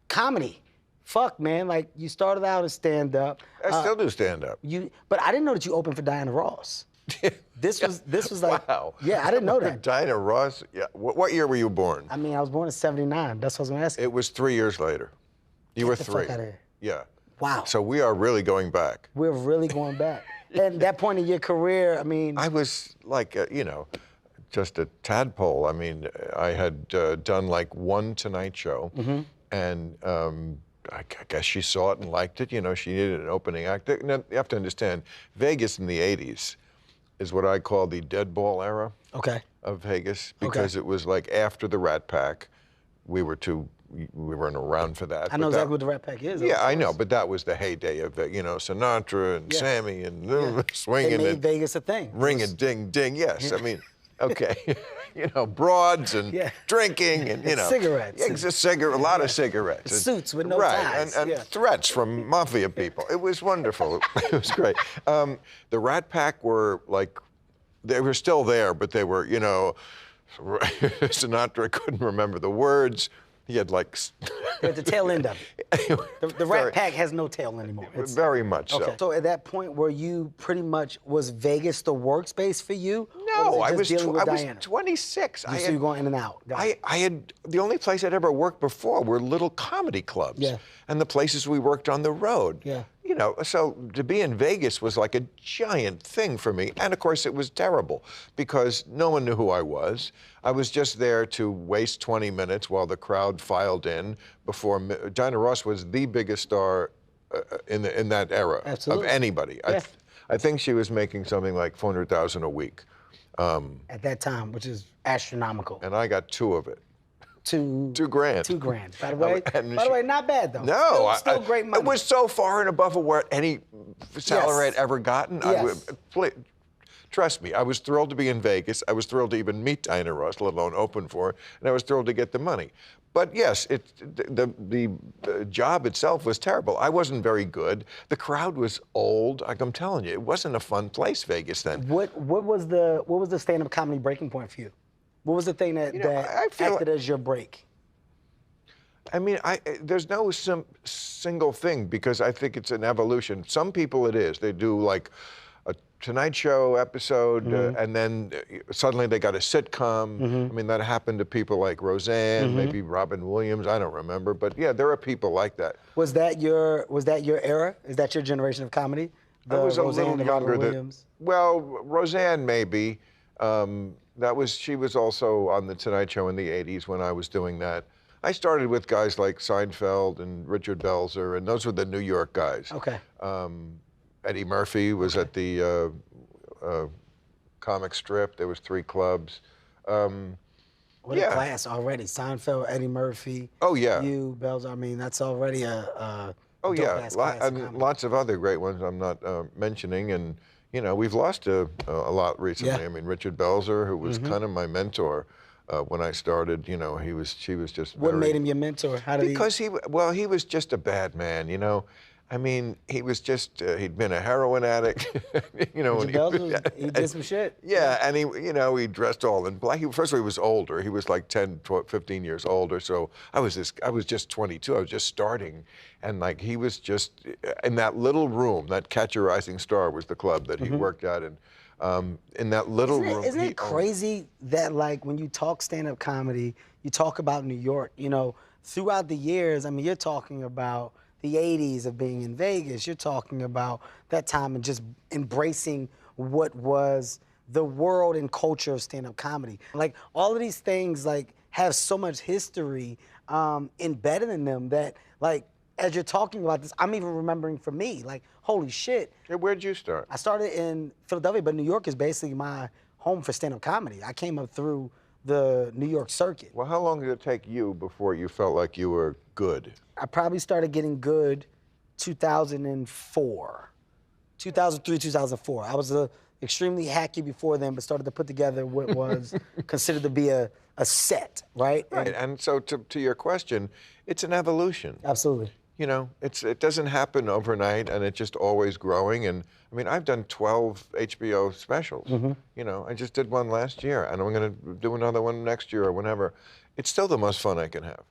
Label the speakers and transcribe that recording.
Speaker 1: comedy. Fuck, man. Like, you started out as stand-up.
Speaker 2: I still do stand-up.
Speaker 1: But I didn't know that you opened for Diana Ross. This was like,
Speaker 2: wow.
Speaker 1: Yeah, I didn't know that.
Speaker 2: Diana Ross. Yeah. What year were you born?
Speaker 1: I mean, I was born in '79. That's what I was gonna ask you.
Speaker 2: It was 3 years later. You were
Speaker 1: the
Speaker 2: 3.
Speaker 1: fuck outta here.
Speaker 2: Yeah.
Speaker 1: Wow.
Speaker 2: So we are really going back.
Speaker 1: We're really going back. And that point in your career, I mean.
Speaker 2: I was like, just a tadpole. I mean, I had done like one Tonight Show, and I guess she saw it and liked it. You know, she needed an opening act. Now, you have to understand, Vegas in the '80s is what I call the dead ball era of Vegas, because it was like after the Rat Pack. We weren't around for that.
Speaker 1: I know exactly what the Rat Pack is.
Speaker 2: Yeah, I know, but that was the heyday of it. You know, Sinatra and Sammy and swinging.
Speaker 1: They made
Speaker 2: and
Speaker 1: Vegas a thing.
Speaker 2: Ring a ding ding. Yes, I mean, okay, broads and drinking and
Speaker 1: cigarettes.
Speaker 2: A lot of cigarettes.
Speaker 1: Suits with no ties.
Speaker 2: And threats from mafia people. It was wonderful. It was great. The Rat Pack were like, they were still there, but they were, Sinatra couldn't remember the words. He had like...
Speaker 1: At the tail end of it. The Rat Pack has no tail anymore.
Speaker 2: Very much so.
Speaker 1: So at that point, were you pretty much, was Vegas the workspace for you?
Speaker 2: No, I was 26.
Speaker 1: So you were going in and out.
Speaker 2: I had, the only place I'd ever worked before were little comedy clubs.
Speaker 1: Yeah.
Speaker 2: And the places we worked on the road.
Speaker 1: Yeah.
Speaker 2: So to be in Vegas was like a giant thing for me. And of course it was terrible because no one knew who I was. I was just there to waste 20 minutes while the crowd filed in before, Diana Ross was the biggest star in that era of anybody.
Speaker 1: Yeah.
Speaker 2: I think she was making something like $400,000 a week.
Speaker 1: At that time, which is astronomical.
Speaker 2: And I got 2 of it. $2 grand.
Speaker 1: $2 grand. By the way, not bad though.
Speaker 2: No,
Speaker 1: still great money.
Speaker 2: It was so far and above what any salary I'd ever gotten.
Speaker 1: Yes.
Speaker 2: Trust me, I was thrilled to be in Vegas. I was thrilled to even meet Diana Ross, let alone open for her, and I was thrilled to get the money. But yes, the job itself was terrible. I wasn't very good. The crowd was old. Like I'm telling you, it wasn't a fun place, Vegas then.
Speaker 1: What was the stand-up comedy breaking point for you? What was the thing that acted as your break?
Speaker 2: I mean, there's no single thing because I think it's an evolution. Some people it is. They do like a Tonight Show episode and then suddenly they got a sitcom. I mean, that happened to people like Roseanne, maybe Robin Williams. I don't remember, but yeah, there are people like that.
Speaker 1: Was that your era? Is that your generation of comedy?
Speaker 2: I was a little younger
Speaker 1: than.
Speaker 2: Well, Roseanne maybe. She was also on the Tonight Show in the '80s when I was doing that. I started with guys like Seinfeld and Richard Belzer, and those were the New York guys.
Speaker 1: Okay.
Speaker 2: Eddie Murphy was at the comic strip. There was 3 clubs.
Speaker 1: What a class already. Seinfeld, Eddie Murphy.
Speaker 2: Oh, yeah.
Speaker 1: You, Belzer. I mean, that's already a
Speaker 2: oh, yeah.
Speaker 1: And
Speaker 2: lots of other great ones I'm not mentioning. And, we've lost a lot recently.
Speaker 1: Yeah.
Speaker 2: I mean, Richard Belzer, who was kind of my mentor when I started, she was just
Speaker 1: What made him your mentor?
Speaker 2: Because he was just a bad man, I mean, he was just, he'd been a heroin addict,
Speaker 1: he did some shit.
Speaker 2: Yeah, and he dressed all in black. First of all, he was older. He was like 10, 12, 15 years older. So I was just 22. I was just starting. And like, he was just in that little room, that Catch a Rising Star was the club that he worked at. And in that little room.
Speaker 1: Isn't it crazy that like, when you talk stand-up comedy, you talk about New York, throughout the years, I mean, you're talking about the 80s of being in Vegas, you're talking about that time and just embracing what was the world and culture of stand-up comedy. Like, all of these things, like, have so much history embedded in them that, like, as you're talking about this, I'm even remembering for me, like, holy shit.
Speaker 2: Hey, where'd you start?
Speaker 1: I started in Philadelphia, but New York is basically my home for stand-up comedy. I came up through the New York circuit.
Speaker 2: Well, how long did it take you before you felt like you were good?
Speaker 1: I probably started getting good 2004. 2003, 2004. I was extremely hacky before then, but started to put together what was considered to be a set, right?
Speaker 2: Right, and so to your question, it's an evolution.
Speaker 1: Absolutely.
Speaker 2: It doesn't happen overnight, and it's just always growing. And I mean, I've done 12 HBO specials. I just did one last year, and I'm going to do another one next year or whenever. It's still the most fun I can have.